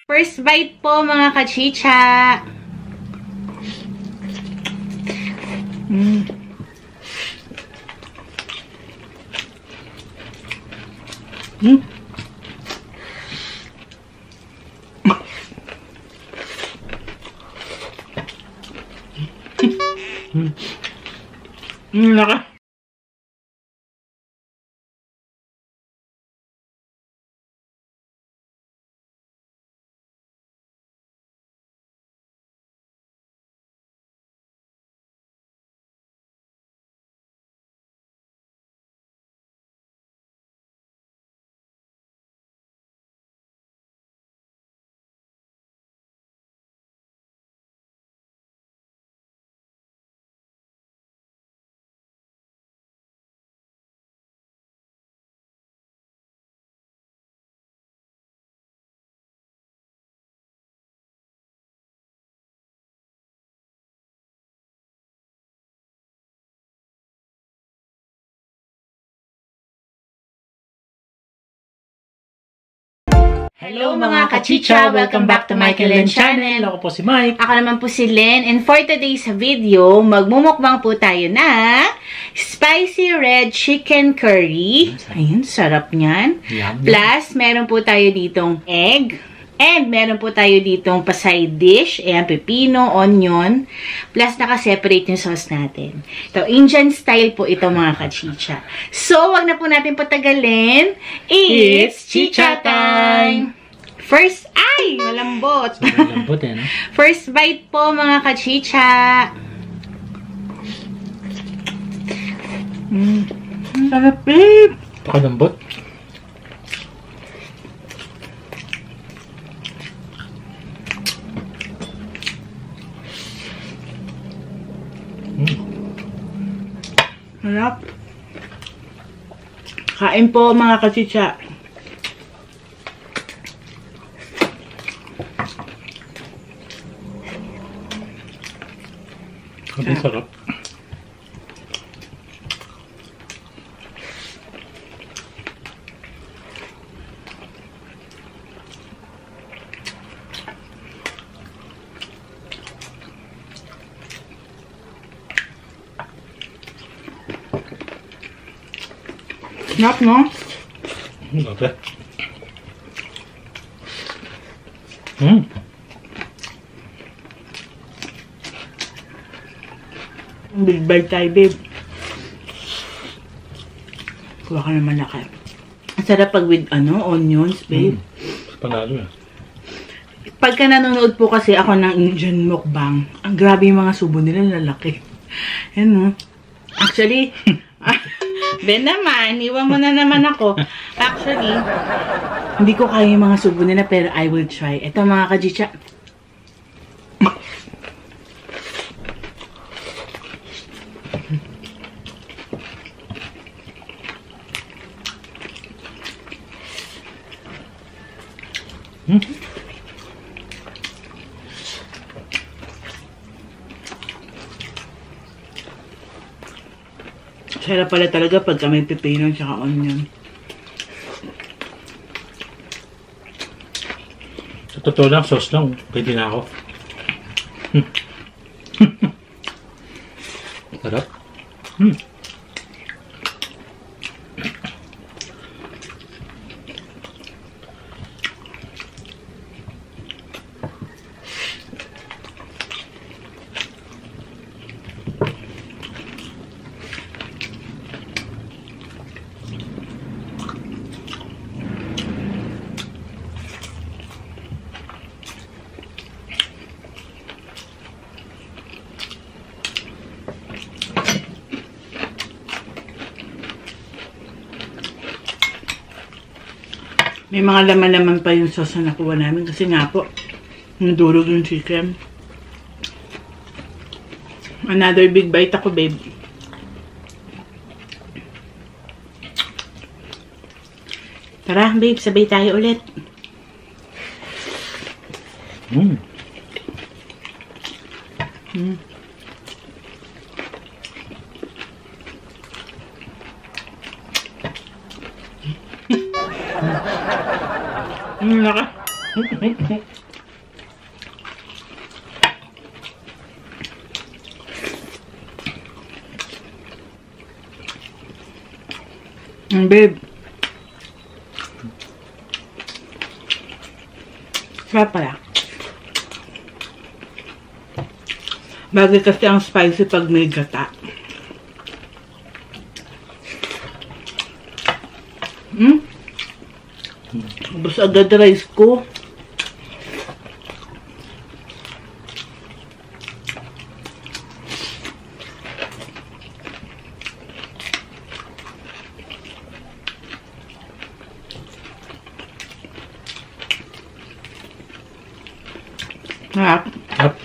First bite po mga kachicha. Naka. Hello mga kachicha! Welcome back to Mike and Len channel. Ako po si Mike. Ako naman po si Len. And for today's video, magmumukbang po tayo na spicy red chicken curry. Ayun, sarap niyan. Plus, meron po tayo ditong egg. And meron po tayo ditong pa-side dish. Ayan, pepino, onion. Plus, naka-separate yung sauce natin. Ito, Indian style po ito mga kachicha. So, wag na po natin patagalin. It's chicha time! First, ay! Malambot. Malambot eh, no? First bite po mga kachicha. Sarap eh. Pakalambot. Sarap. Kain po mga kachicha. Ang sarap. Sarap, no? Okay. Big bite tayo, babe. Kuha ka naman laki. Ang sarap pag with, onions, babe. Panalo eh. Pagka nanonood po kasi ako ng Indian mukbang, ang grabe yung mga subo nila, lalaki. Yan, no? Actually, Ben naman, iwan mo na naman ako. Actually, hindi ko kaya yung mga subo nila, pero I will try. Ito mga kachicha. Sarap pala talaga pagka may pepino at onion. Sa totoo lang, sauce lang. Pwede na ako. Sarap. May mga laman-laman pa yung sauce na nakuha namin kasi nga po, nadurog yung chicken. Another big bite ako, babe. Tara, babe, sabay tayo ulit. Naka. Babe. Sarap pala. Bagay kasi ang spicy pag may gata. Ubus agad rice ko. Harap. Up.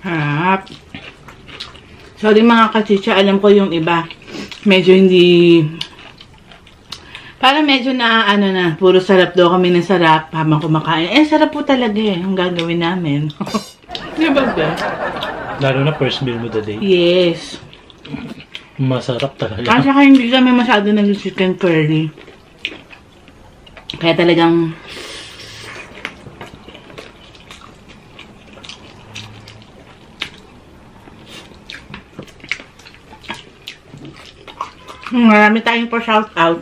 Harap. Sorry mga kachicha, alam ko yung iba. Medyo hindi... Parang medyo na, puro sarap daw kami ng sarap habang kumakain. Eh, sarap po talaga eh, ang gagawin namin. Diba ba? Lalo na first meal mo the day. Yes. Masarap talaga. At saka hindi kami masyado nag-chicken curry. Kaya talagang... Marami tayong po shout out.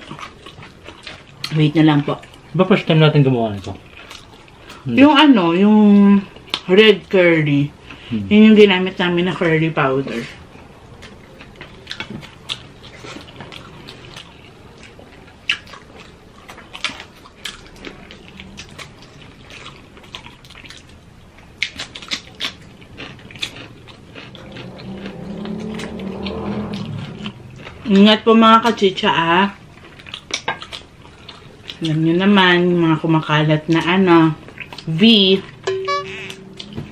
Wait na lang po. Ba first time natin gumawa nito? Yung yung red curry. Yun yung ginamit namin na curry powder. Ingat po mga kachicha Alam nyo naman, mga kumakalat na V.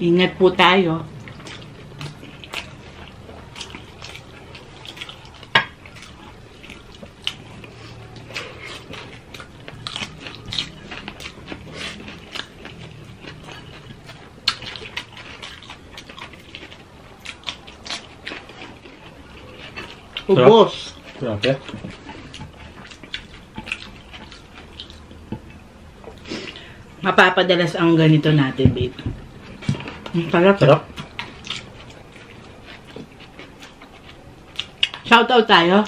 Ingat po tayo. Ubos. Grabe. Mapapadalas ang ganito natin, babe. Sarap. Sarap. Shoutout tayo.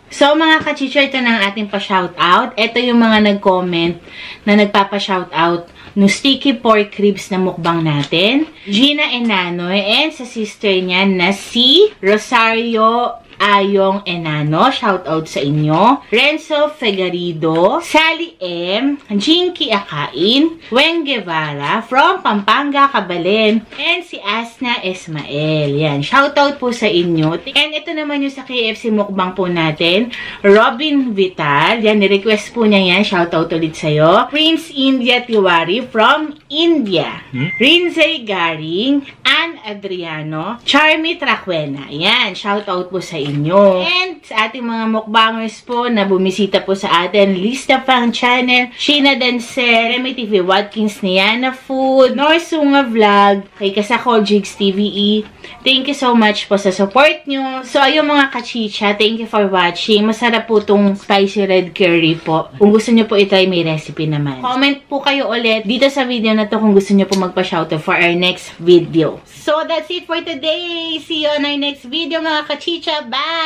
So, mga kachicha, ito na ang ating pa-shoutout. Ito yung mga nag-comment na nagpapa-shoutout no sticky pork ribs na mukbang natin. Gina Enanoy and sa sister niya na si Rosario Ayong Enano. Shoutout sa inyo. Renzo Fegarido, Sally M, Jinky Akain, Weng Guevara from Pampanga, Cabalen, and si Asna Esmael. Yan. Shoutout po sa inyo. And ito naman yung sa KFC mukbang po natin. Robin Vital. Yan, ni-request po niya yan. Shoutout ulit sa'yo. Prince India Tiwari from India. Rinzay Garing, Ann Adriano, Charmy Traquena. Yan. Shoutout po sa inyo. And sa ating mga mukbangers po na bumisita po sa atin, Lista Pang Channel, Sheena Dancel, Remy TV Watkins, Niana Food, Norsunga Vlog, kay Kasakol Jigs TVE. Thank you so much po sa support nyo. So, ayun mga kachicha, thank you for watching. Masarap po tong spicy red curry po. Kung gusto nyo po itry, may recipe naman. Comment po kayo ulit dito sa video na to kung gusto nyo po magpa-shoutout for our next video. So, that's it for today. See you on our next video mga kachicha. Bye!